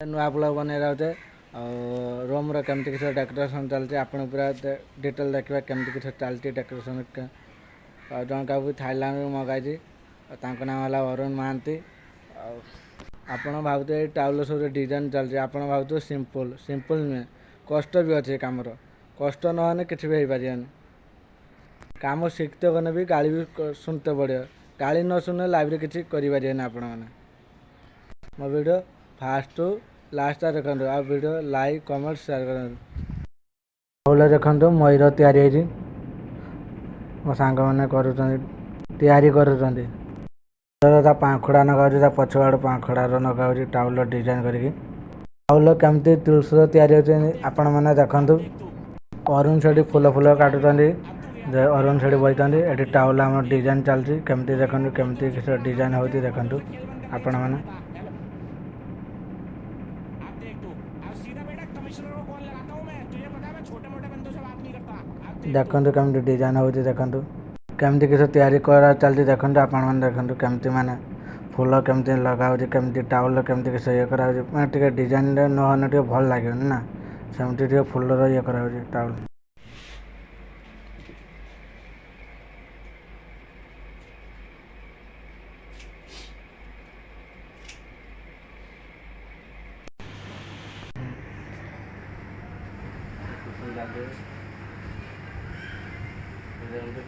नुआ ब्लॉग बन रहे रूम केमती किसी डेकोरेशन चलती आप पूरा डिटेल देखा केमती किसी चलती डेकोरेशन जन का भी थाईलैंड मगाई नाम है अरुण महांती। आप भावते टाउल सब डिजाइन चलती आप भावते सिंपल सिंपल नुहे कष्ट भी अच्छे कम कष्ट नहे कि भी हो पारे कम शिखते गने भी गाड़ी भी शुणते पड़े गाड़ी न शुणे लाइव किसी करें आपण मैंने मो वीडियो फास्ट टू लास्ट देखो आ वीडियो लाइक कमेंट शेयर कर देखो मयूर तैयारी मो सांग मैंने कर पाखुड़ा नगा पछवाड़ पाखुड़ा नगा टाउल डिजाइन करके टाउल केमती तुलसी तैयारी आपण मैंने देखु अरुण से फूल फूल काटुंट अरुण से बही ये टाउल आम डिजाइन चलती केमती देखो केमती किसी डिजाइन होती देखो आपण मैंने देखो केमती डिजाइन होती देखो केमती किसी तैयारी करा चलती देखो आपण मैंने देखो केमती माने फूल केमती लगा केमती टाउल केमती किसी ये करा मैं डिजाइन नहने टे भल लगे ना सेमती फूल ये करा टाउल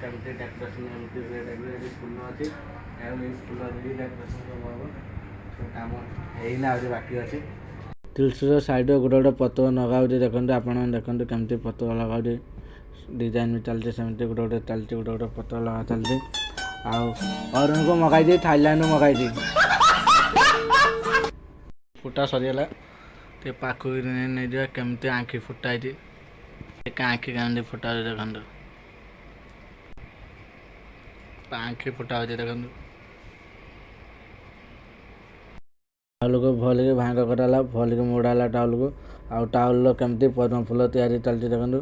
केमती डेकोरेशन फूल अच्छी फूल डेकोरेशन कम है बाकी अच्छे तुलसी साइड गोटे गोटे पतंग नगा देखो आप देखो केमती पतंग लगा डिजाइन भी चलती सेमती गोटे गोटे चलती गोटे गोटे पतंग लगा चलती अरुण को मगाई थाईलैंड मगाई फुटा सरीगला ते पाख नहीं जा केमती आँखि फुटाई आँखि केमती फुटा देखो आँखि फुटा हो देखो टाउल को भल के भांग कराला भल के मोड़ाला टाउल को आउ टाउल केमती पद्म फूल तैयारी चलती देखो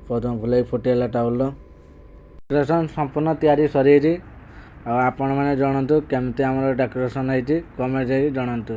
पद्म फूल फुटेला टाउल डेकोरेशन संपूर्ण तैयारी सरी आपण मैंने जानतु केमती आम डेकोरेशन होती कमेंट जनतु।